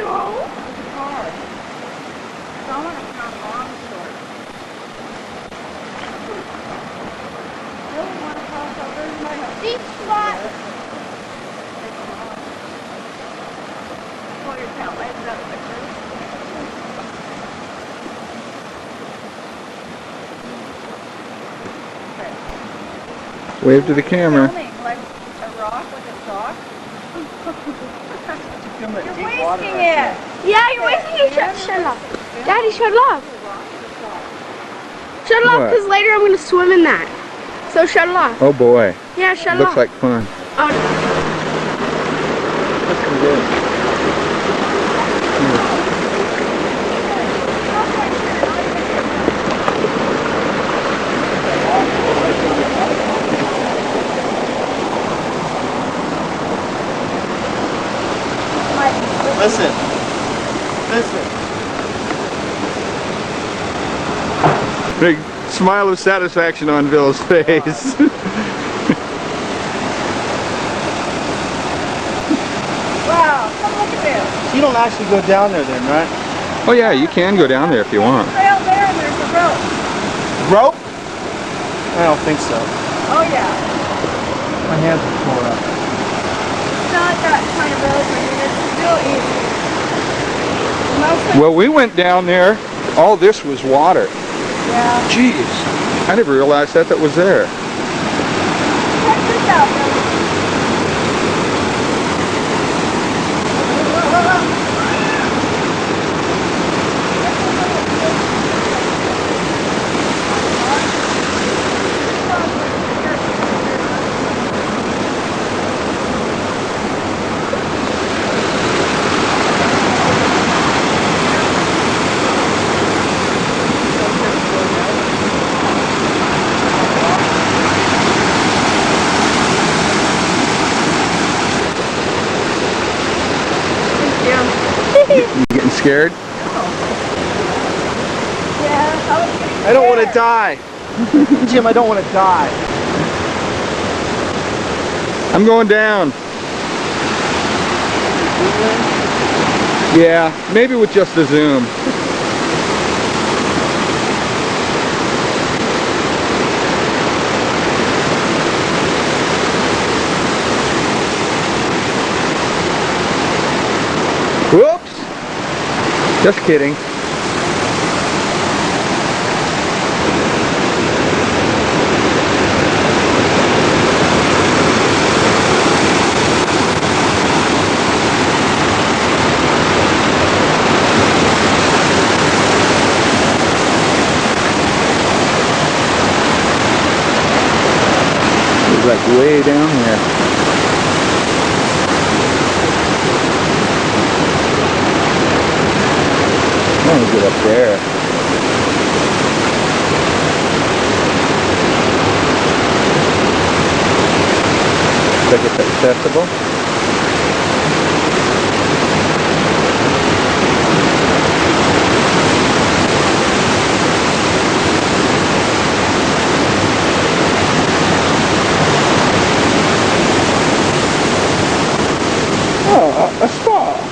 No. It's hard. So I want to count long short. Really want to cross over my Deep spot. Pull your tail legs up quicker. Wave to the camera. Like a rock with a sock. You're Wasting it. Yeah, you're wasting it. Shut up. Daddy, shut up. Shut it off, because later I'm going to swim in that. So shut it off. Oh boy. Yeah, shut it off. Looks like fun. Oh. Listen. Listen. Big smile of satisfaction on Bill's face. Wow, come look at this. You don't actually go down there then, right? Oh yeah, you can go down there if you want. Trail there and there's a rope. Rope? I don't think so. Oh yeah. My hands are tore up. It's not that kind of rope, but it's still easy. Mostly, Well, we went down there. All this was water. yeah. Jeez. I never realized that was there. Check this out, though. You getting scared? Yeah, I don't want to die. Jim, I don't want to die. I'm going down. Yeah, maybe with just the zoom. Whoops! Just kidding. It's like way down here. I'm gonna get up there. Think it's accessible? Oh, a spa.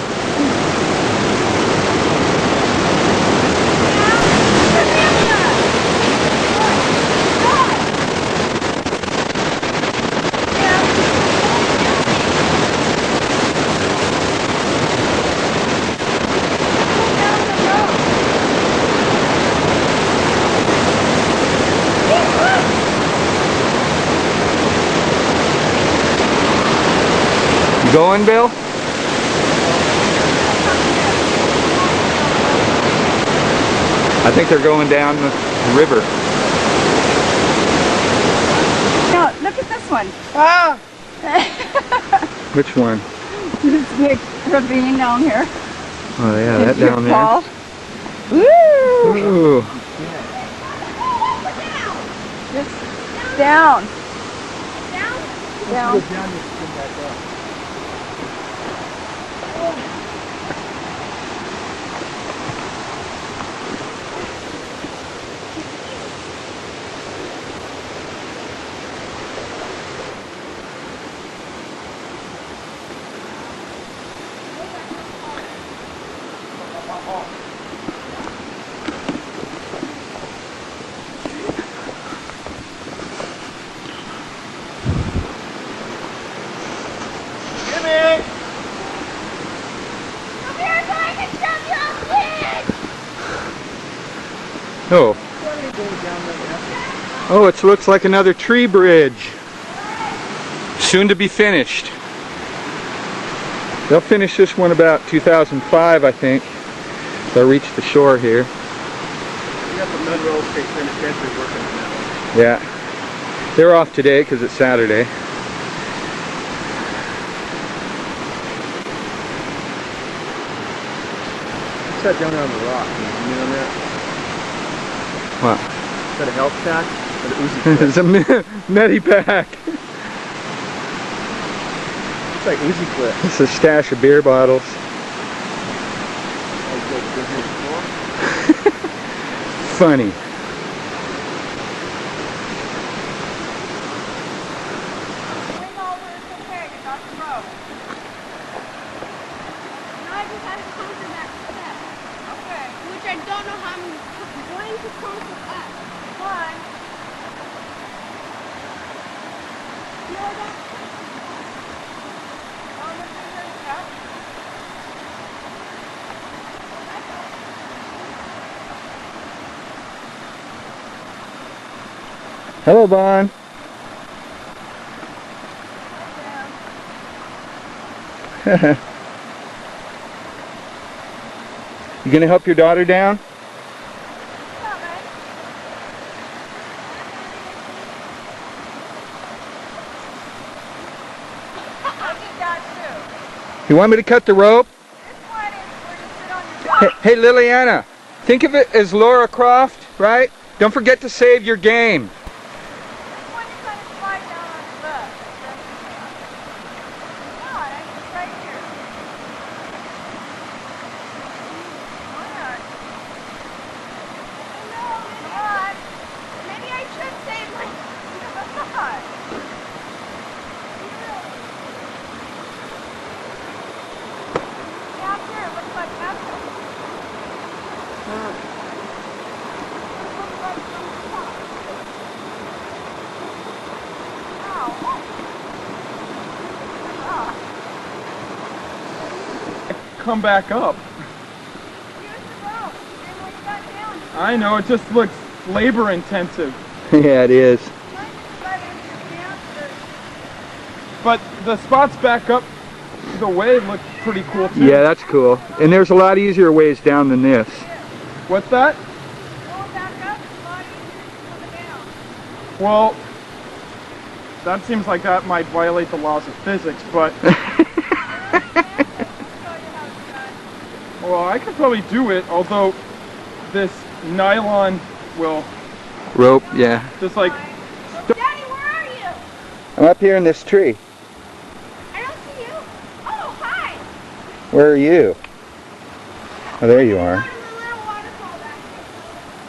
You going, Bill? I think they're going down the river. No, look at this one. Ah! Which one? This big ravine down here. Oh yeah, that down there. Fall. Woo! Ooh. Just down. Down. Oh. Oh, it looks like another tree bridge. Soon to be finished. They'll finish this one about 2005, I think. They'll reach the shore here. We got the Monroe State Penitentiary working on that one. Yeah. They're off today because it's Saturday. What's that down there on the rock? Can you zoom in on that? What? Is that a health pack? Or the Uzi It's a Medipack. It's like Uzi clip. It's a stash of beer bottles. Funny. I don't know how I'm going to conquer that. But Hello, Bon. You gonna help your daughter down? You want me to cut the rope? Hey, Liliana, think of it as Laura Croft, right? Don't forget to save your game. Come back up. I know, it just looks labor intensive. Yeah, it is. But the spots back up the way look pretty cool too. Yeah, that's cool. And there's a lot easier ways down than this. What's that? Well, that seems like that might violate the laws of physics, but... Well, I could probably do it, although this nylon will... Rope, yeah. Just like... Daddy, where are you? I'm up here in this tree. I don't see you. Oh, hi. Where are you? Oh, there you are. I'm in the little waterfall back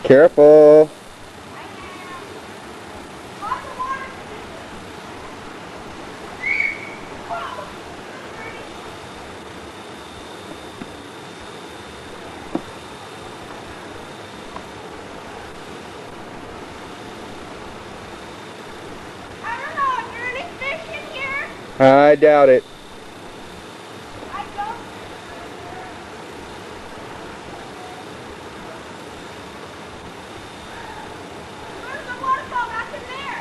here. Careful. I am. Lots of water. Whoa. I don't know if there are any fish in here. I doubt it. I don't. Where's the waterfall? Back in there.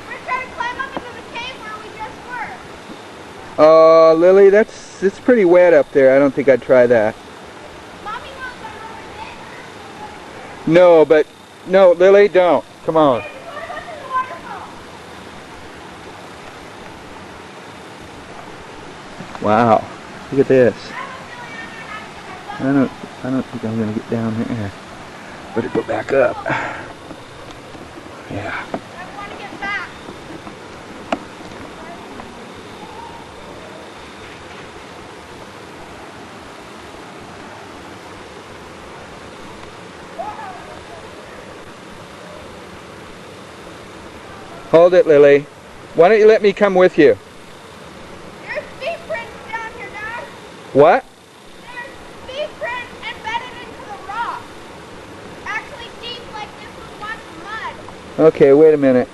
We're trying to climb up into the cave where we just were. Lily, it's pretty wet up there. I don't think I'd try that. Mommy knows I'm over there. No, but no, Lily, don't. Come on. Hey, we want to go to the waterfall. Wow. Look at this. I don't think I'm gonna get down here. Better go back up. Yeah. I want to get back. Hold it, Lily. Why don't you let me come with you? There's feet prints down here, Dad. What? There's feet prints embedded into the rock. Actually deep like this was once mud. Okay, wait a minute.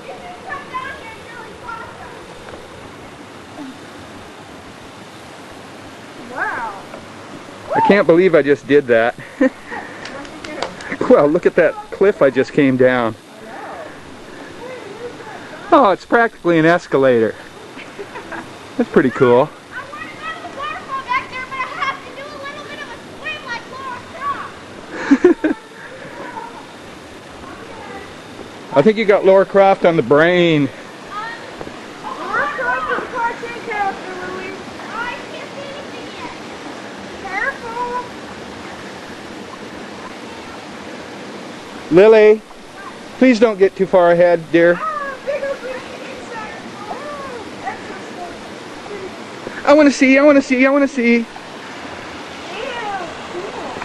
You should come down here and really awesome. Wow. I can't believe I just did that. Well, look at that cliff I just came down. Oh, it's practically an escalator. That's pretty cool. I want to go to the waterfall back there, but I have to do a little bit of a swim like Laura Croft. I think you got Laura Croft on the brain. Laura Croft is a cartoon character, Louie. I can't see anything yet. Careful. Lily, please don't get too far ahead, dear. Ah, big old insect. Oh, extra stuff. I want to see, I want to see, I want to see. Ew, cool.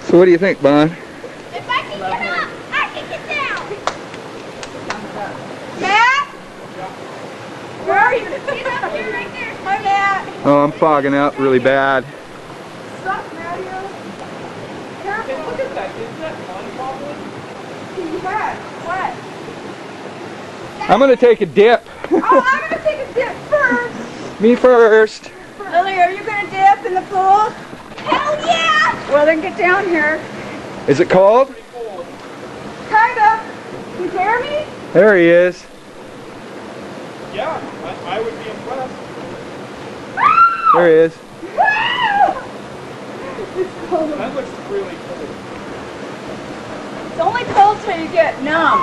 So what do you think, Bon? If I can get up, I can get down. Matt? Where are you? Get up here, right there. Hi, Matt. Oh, I'm fogging up really bad. Stop, Mario. Careful. Look at that. Is that fun, probably? Matt, what? I'm going to take a dip. Oh, I'm going to take a dip first. Me first. Lily, are you going to dip in the pool? Hell yeah! Well, then get down here. Is it cold? Kind of. You hear me? There he is. Yeah, I would be impressed. There he is. It's cold. That looks really cool. It's only cold till you get numb.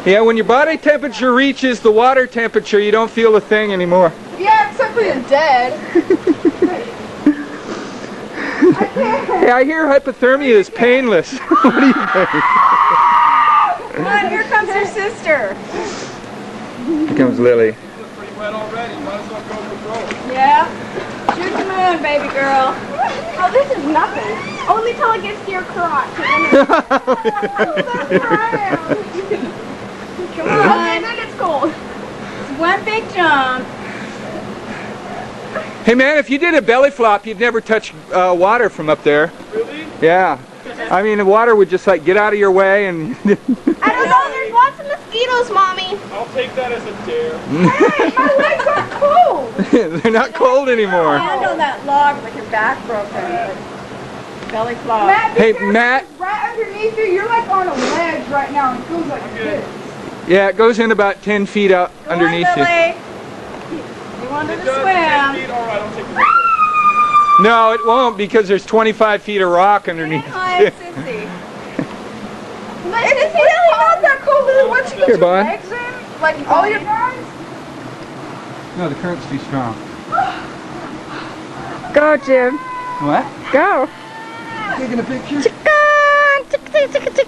Yeah, when your body temperature reaches the water temperature, you don't feel a thing anymore. Yeah, except for you're dead. I can't. Hey, I hear hypothermia is painless. What do you think? Come on, here comes your sister. Here comes Lily. You look pretty wet already. Might as well go for broke. Yeah. Shoot the moon, baby girl. Oh, this is nothing. Only till it gets to your crotch. Come Okay, on. then it's cold. It's one big jump. Hey man, if you did a belly flop, you'd never touch water from up there. Really? Yeah. I mean, the water would just like get out of your way and... I don't know, there's lots of mosquitoes, Mommy. I'll take that as a dare. Hey, my legs are cold. They're not cold anymore. Stand on that log with your back broken. Belly flop. Matt, Hey, Matt. right underneath you, you're like on a ledge right now and it goes like good. this. Yeah, it goes in about 10 feet out Go underneath on, you. Lily. You wanted to It does 10 swim. feet. All right, I'll take it. No, it won't because there's 25 feet of rock underneath Hi, you. Sissy. It's really not that cold, Lily. Once you get Here, your bud. legs in, like all your guys. No, the current's too strong. Go, Jim. What? Go. Taking a picture?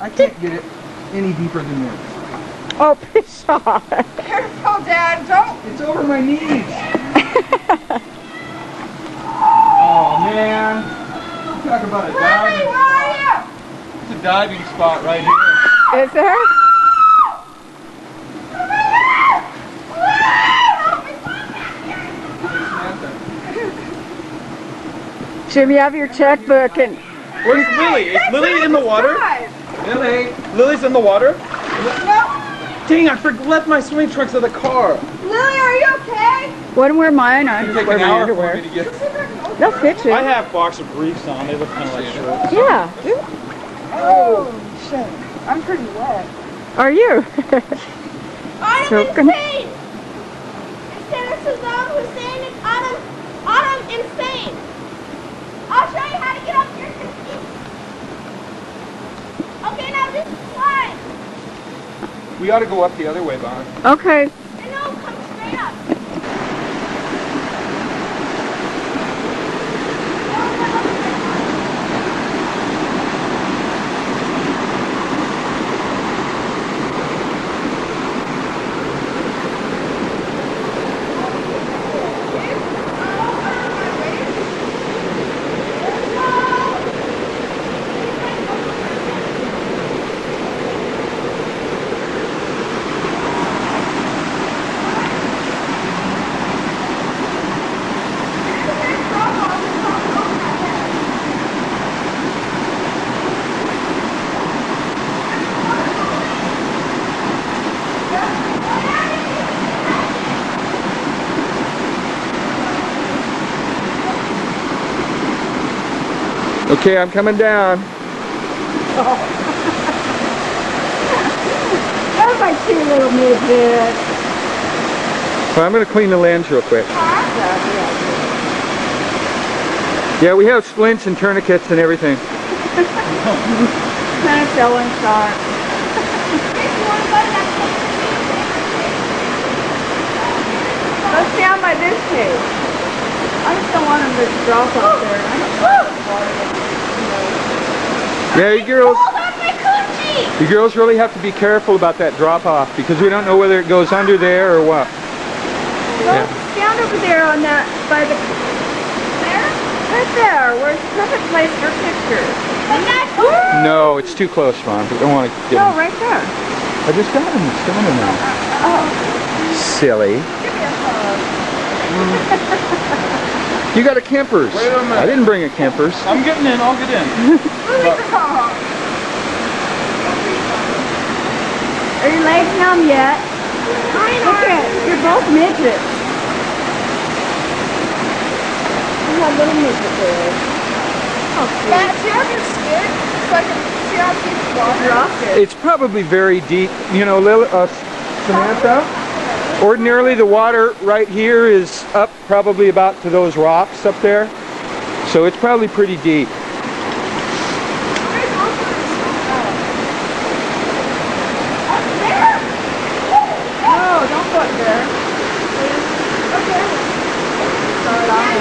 I can't get it any deeper than this. Oh, piss off. Careful, Dad. Don't. It's over my knees. Oh man. Talk about a Lily, diving where are you? It's a diving spot right here. Is there? Jim, you have your checkbook and Where's Lily? Is Lily in the water? Lily. Lily's in the water? No. Dang, I left my swimming trunks in the car. Lily, are you okay? wouldn't wear mine. I It'll just take wear an my hour for underwear. me to get. They'll fit you. I have boxer briefs on. They look kind of like shorts. Yeah. Oh, shit. I'm pretty wet. Are you? Autumn Soaking. Insane! Instead of Saddam Hussein, it's Autumn Insane. I'll show you how to get up here. Okay, now this slide. We ought to go up the other way, Bon. Okay. And no, come straight up. Okay, I'm coming down. That's my cute little midget. Well, I'm going to clean the lens real quick. Yeah, we have splints and tourniquets and everything. Kind of selling shot. Let's down by this cave. I just don't want them to drop up there. I don't want water. Yeah, Hold on my coochie! you girls really have to be careful about that drop off because we don't know whether it goes under there or what. Go down over there on that, by the, There? right there, where it's a perfect place for pictures. But that's No, it's too close, Mom. We don't want to get No, him. right there. I just got him. He's standing there. Oh, Silly. give me a hug. You got a Kemper's. Wait a minute. I didn't bring a Kemper's. I'm getting in, I'll get in. Are your legs numb yet? Look at, you're both midgets. You have little midget there. Oh, Matt, see how you're scared? So I can see how deep the water is? dropped it. It's probably very deep. You know, Samantha, ordinarily the water right here is up probably about to those rocks up there. So it's probably pretty deep. No, don't put there. Okay. Start on.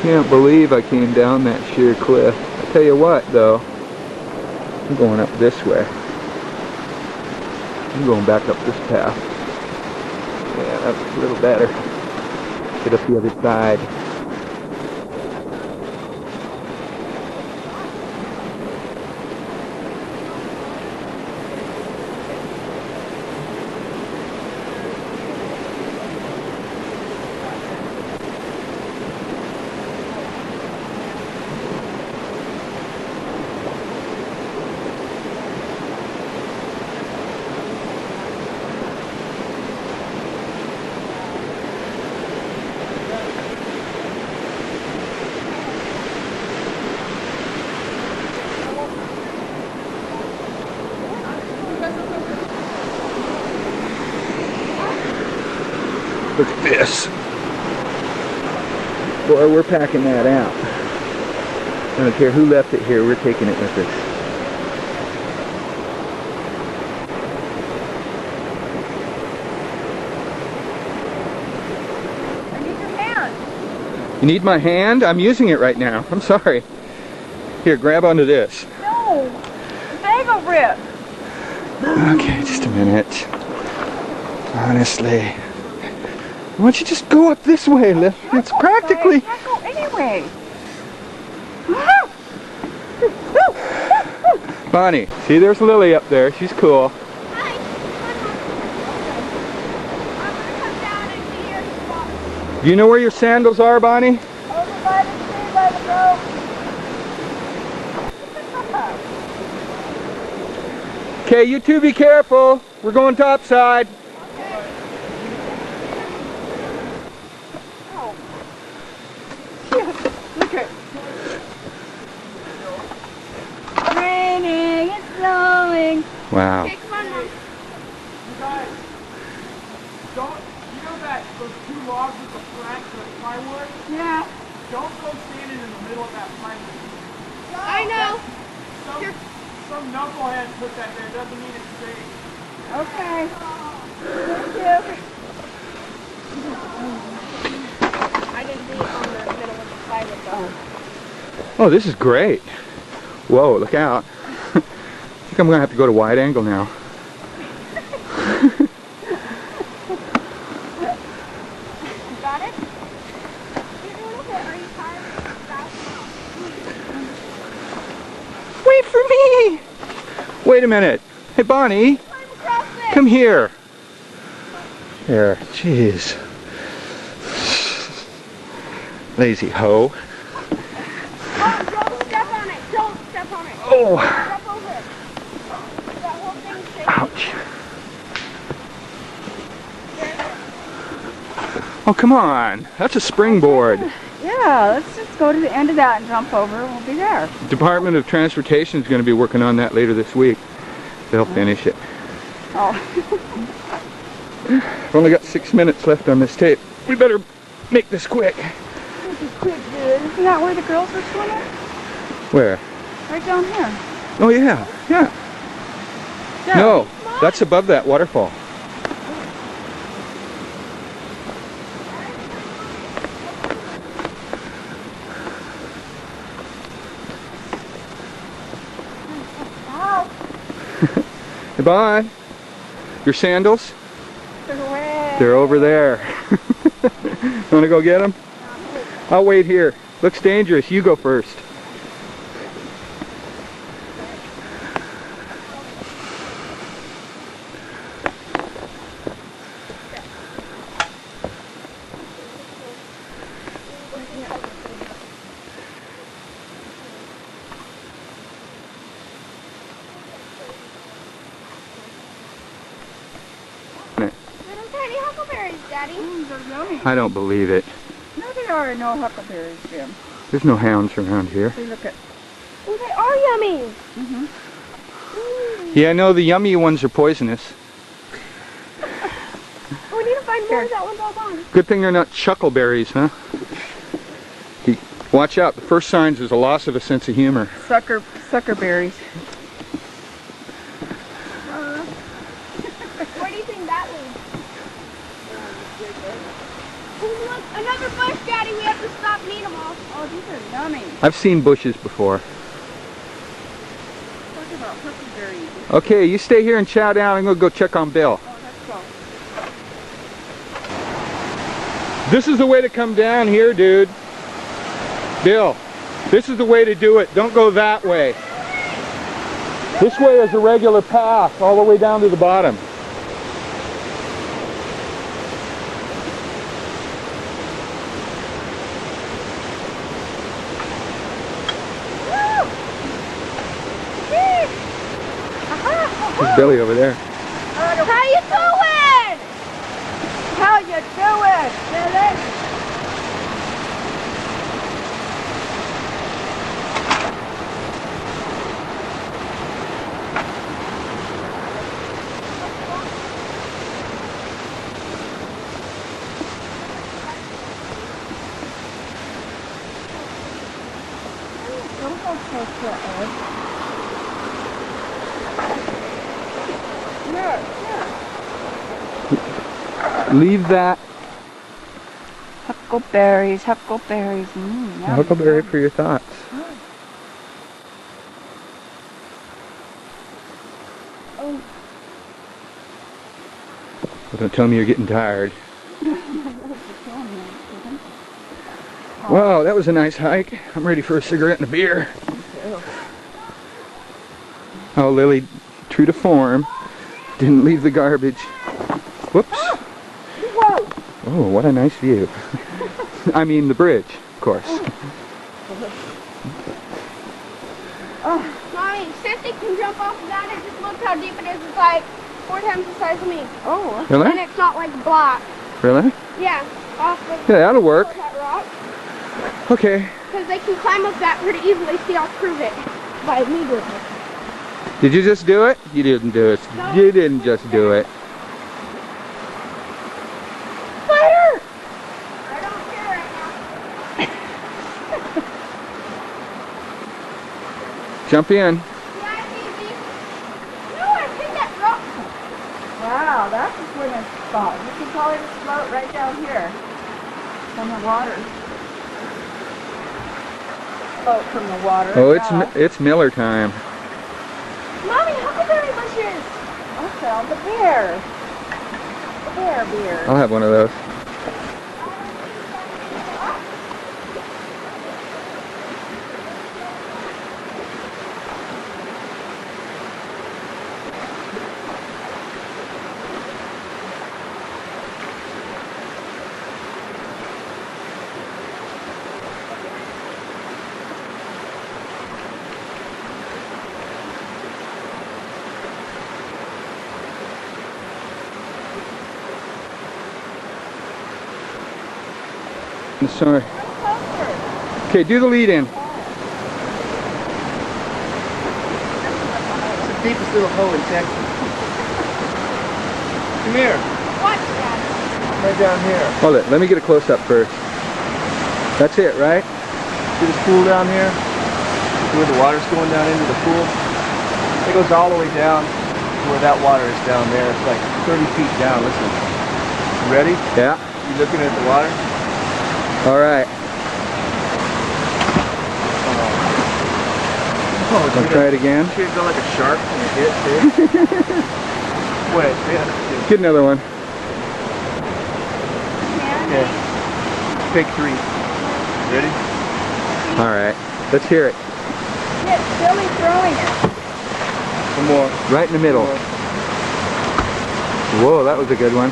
Can't believe I came down that sheer cliff. I tell you what, though, I'm going up this way. I'm going back up this path. Yeah, that's a little better. Get up the other side. Look at this. Boy, we're packing that out. I don't care who left it here, we're taking it with us. I need your hand. You need my hand? I'm using it right now. I'm sorry. Here, grab onto this. No. The bag will rip. Okay, just a minute. Honestly. Why don't you just go up this way, Liv? It's practically... I can't go anyway. Bonnie, see there's Lily up there. She's cool. Hi. I'm gonna come down into your spot. Do you know where your sandals are, Bonnie? Over by the tree, by the rope. Okay, you two be careful. We're going topside. Look at. Raining, it's snowing. Wow. Okay, come on, Mom. You guys, don't, you know that, those two logs with the plank, the plywood? Yeah. Don't go standing in the middle of that plywood. I know. Some knucklehead put that there, doesn't mean it's safe. Okay. Thank you. I didn't be on the middle of the plywood though. Oh, this is great. Whoa, look out. I think I'm going to have to go to wide angle now. You got it? You're doing okay. Are you tired? wait a minute. Hey, Bonnie, Climb across this. come here. There, jeez. Lazy hoe. Oh, don't step on it. Don't step on it. Oh, Step over it. That whole thing's shaking. ouch. Oh, come on. That's a springboard. Yeah, let's just go to the end of that and jump over and we'll be there. Department of Transportation is going to be working on that later this week. They'll finish it. Oh. We've only got 6 minutes left on this tape. We better make this quick. This is quick, dude. Isn't that where the girls were swimming? Where? Right down here. Oh, yeah. Yeah. Yeah. No, that's above that waterfall. Hey, Bon. Your sandals? They're over there. You want to go get them? I'll wait here. Looks dangerous. You go first. Little tiny huckleberries, Daddy. They're yummy. I don't believe it. No, they are no huckleberries, Jim. There's no hounds around here. See, look at. Oh, they are yummy. Mm-hmm. Yeah, no, the yummy ones are poisonous. Oh, we need to find more of that one's all gone. Good thing they're not chuckleberries, huh? Watch out. The first signs is a loss of a sense of humor. Sucker berries. Where do you think that leads? Oh, look, another bush, Daddy. We have to stop and eat them all. Oh, these are yummy. I've seen bushes before. Talk about huckleberries. Okay, you stay here and chow down. I'm going to go check on Bill. Oh, let's go. This is the way to come down here, dude. Bill, this is the way to do it. Don't go that way. This way is a regular path all the way down to the bottom. There's Billy over there. How you doing? How you doing, Billy? Don't go close to the edge. Leave that Huckleberries, huckleberries. Yummy. huckleberry for your thoughts. Oh. Well, don't tell me you're getting tired. Wow, that was a nice hike. I'm ready for a cigarette and a beer. Oh, Lily, true to form, didn't leave the garbage. Whoops. Whoa. Oh, what a nice view. I mean the bridge, of course. Mommy, Sissy can jump off of that. I just looked how deep it is. It's like 4 times the size of me. Oh. And Really? it's not like black. Really? Yeah, off of Yeah, that'll work. that rock. Okay. Because they can climb up that pretty easily. See, I'll prove it by me doing it. Did you just do it? You didn't do it. No. You didn't just do it. Spider! I don't care right now. Jump in. Yeah, it's easy. No, I picked that rock. Wow, that's a swimming spot. You can probably just float right down here from the water. Float from the water. Oh, Yeah. it's Miller time. Mommy, huckleberry bushes. I found the bear. The beer. I'll have one of those. sorry. Okay, do the lead in. It's the deepest little hole in Texas. Come here. What, Dad? Right down here. Hold it. Let me get a close up first. That's it, right? See this pool down here? See where the water's going down into the pool? It goes all the way down to where that water is down there. It's like 30 feet down. Listen. You ready? Yeah. You looking at the water? All right. Oh, I'll try it again. You should go like a shark when you hit, too. Wait, yeah. Get another one. Okay. Take 3. Ready? All right. Let's hear it. It's Billy throwing it. One more. Right in the middle. Whoa, that was a good one.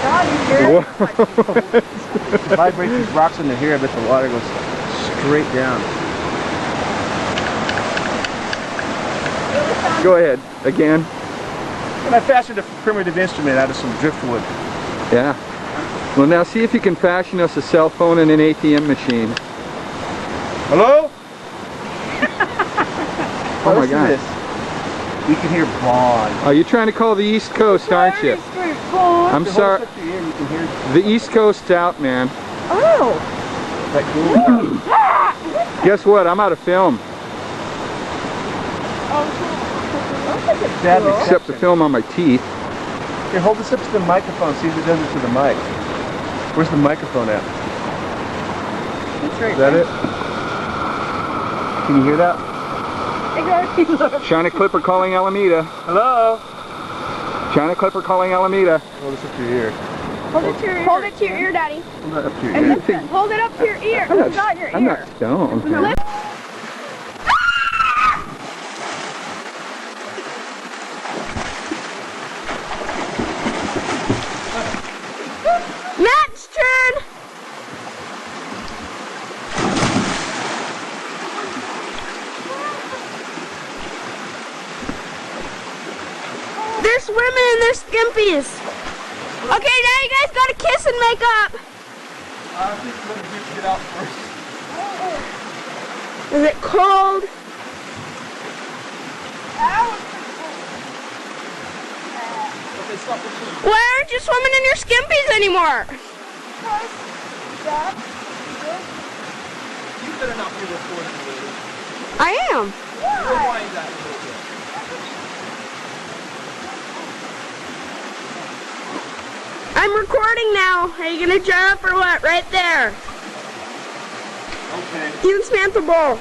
God, you hear it? Whoa. Vibrate these rocks into here, but the water goes straight down. Go ahead. Again. And I fashioned a primitive instrument out of some driftwood. Yeah. Well, now see if you can fashion us a cell phone and an ATM machine. Hello? Oh my Listen to God. this. We can hear Bond. Oh, you're trying to call the East Coast, aren't you? I'm sorry. You can hear The East Coast's out, man. Oh. that cool. Guess what? I'm out of film. Sadly, Except the film on my teeth. Here, hold this up to the microphone. See if it does it to the mic. Where's the microphone at? That's right. Is that it? Can you hear that? China Clipper calling Alameda. Hello? China Clipper calling Alameda. Hold this up to your ear. Hold it to your ear. Hold it to your ear, Daddy. Hold that up to your And ear. listen. Hold it up to your ear. I'm It's not your I'm ear. not stoned. man. Matt's turn. They're swimming in their skimpies. Okay, now you guys gotta kiss and make up. I think let me get out first. Is it cold? Okay, stop the food. Why aren't you swimming in your skimpies anymore? You better not be recording, lady. I am. Rewind that a little bit. I'm recording now. Are you gonna jump or what? Right there. Okay. You can Samantha Bowl.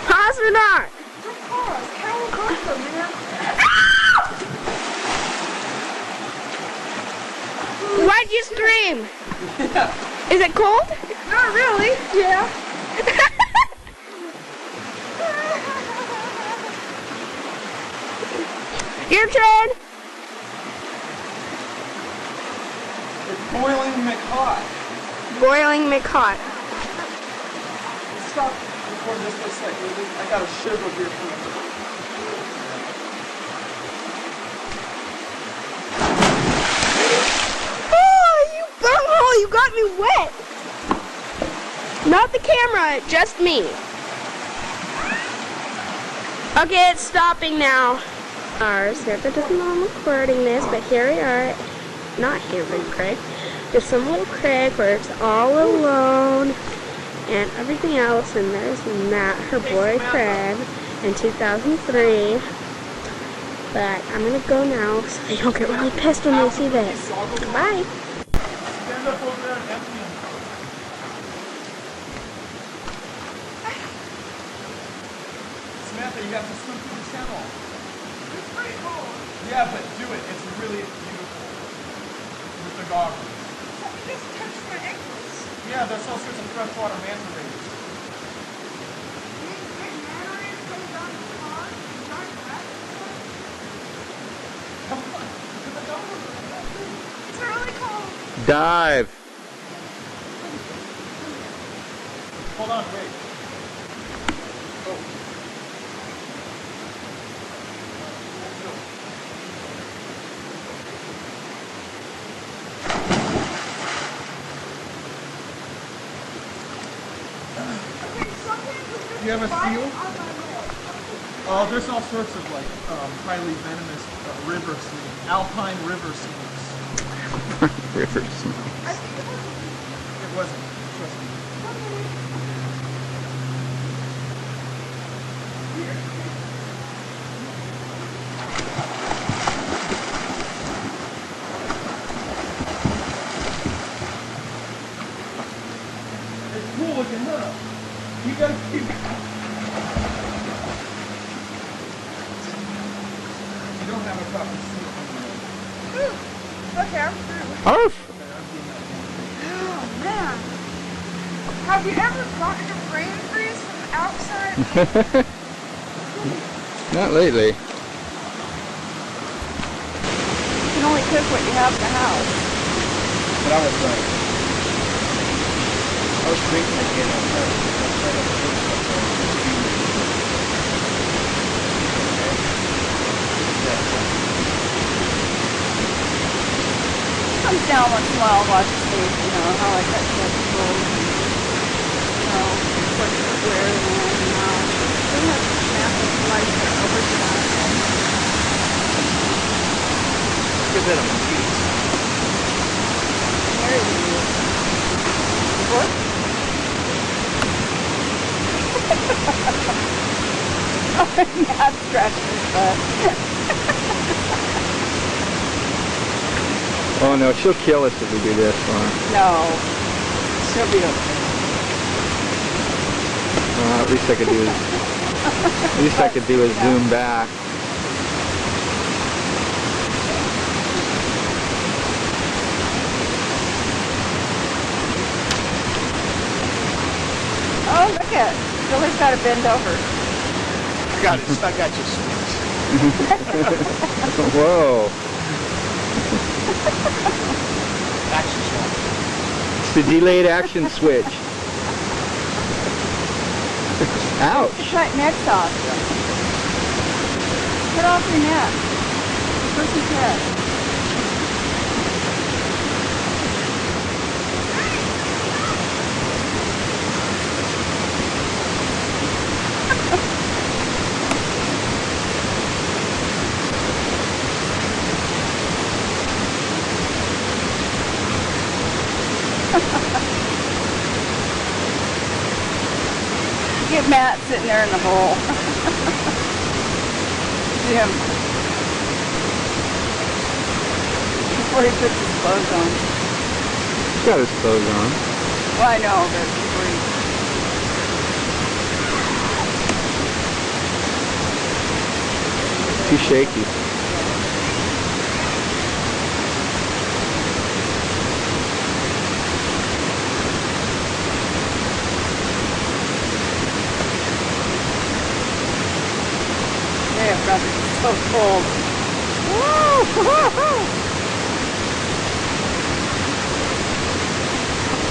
Pause or not? Why'd you scream? Is it cold? Not really. Yeah. Your turn. It's boiling McHot. Boiling McHot. Stop recording this for a second. I got a shiver here from Oh, you bunghole, you got me wet. Not the camera, just me. Okay, it's stopping now. Samantha doesn't know I'm recording this, but here we are. Not here, big Craig. Just some little Craig where it's all alone and everything else. And there's Matt, her boy Craig, in 2003. But I'm gonna go now so they don't get really pissed when they see this. Bye. Stand up over there and empty them. Samantha, you have to swim through the channel. It's pretty cool. Yeah, but do it. It's really beautiful. With the goggles. Just touch my ankles. Yeah, there's all sorts of freshwater manta rays. It's really cold. Dive. Hold on, wait. Do you have a seal? Oh, there's all sorts of like highly venomous river snakes, alpine river snakes. River snake. It wasn't. Trust me. It's cool looking, huh? You gotta keep. You don't have a proper seal. Okay, I'm through. Oh! Oh, man. Have you ever gotten a brain freeze from outside? Not lately. You can only cook what you have in the house. But I was drinking again. Comes down once in a while and watches me, you know, how I cut vegetables and, you know, put square in and out. They have massive slices over to that. Look at that on my feet. There you go. What? That's scratching his butt. Oh no, she'll kill us if we do this one. No. She'll be okay. At least I could do is zoom back. Oh, look at it. Billy's got to bend over. I got it. I got you. Whoa. Action shot. It's the delayed action switch. Ouch. Cut necks off. Cut off your neck. The person's head. Get Matt sitting there in the hole. Jim. Before he puts his clothes on. He's got his clothes on. Well, I know, but before he... Too shaky. Yeah, brother, it's so cold. Woo!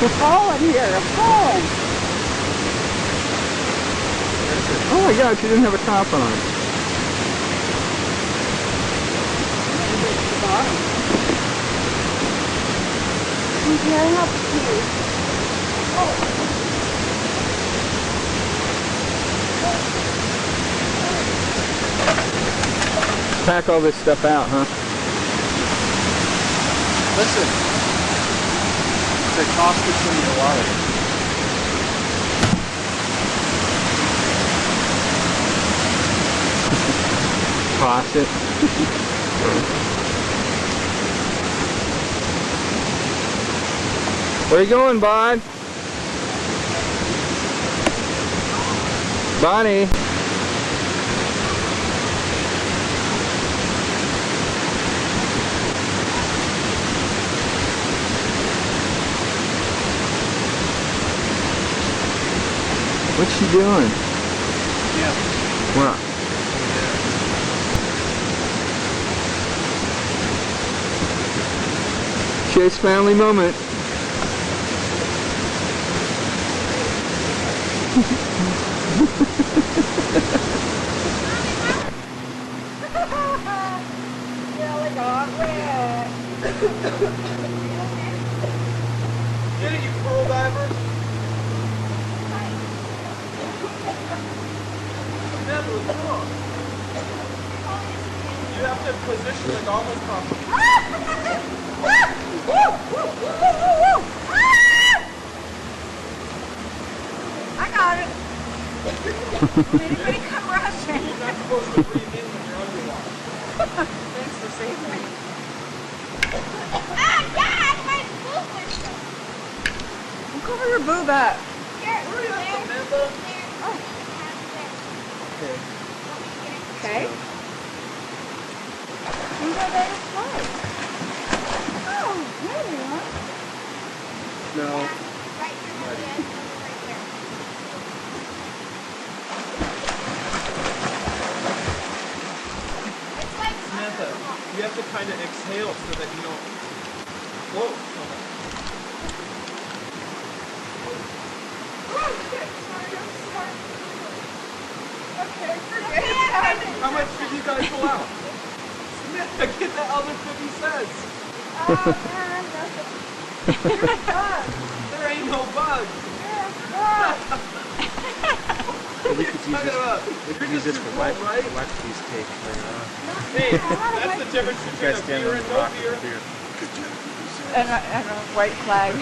I'm falling here, I'm falling. Oh my god, she didn't have a top on. Okay, I have to pee. Pack all this stuff out, huh? Listen. They toss this in the water. Toss it. Where you going, Bud? Bonnie. What's she doing? Yeah. What? Chase family moment. Really got wet. Get it, you pearl diver? Never, come on. You have to position the goggles properly. I got it. Anybody come rushing? You're not supposed to breathe in when you're underwater. Thanks for saving me. Cover your boob up. Hurry up, Samantha. Okay. Okay. Who's that other slide? Oh, there you are. No. Samantha, you have to kind of exhale so that you don't float so much. Okay, forget about it. How much did you guys pull out? Samantha, get that other 50 cents. Oh, man, that's a There ain't no bug. We could use this. Up. We could use this for Right? wax piece tape later on. Hey, that's the difference You between guys a stand beer on and the no rock beer. with beer. and a white flag.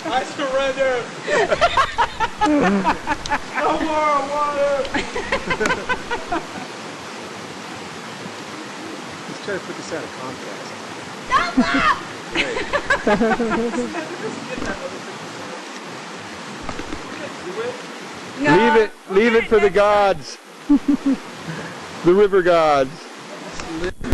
I surrender. No more water. Let's try to put this out of contrast. No, Leave it for the gods. The river gods.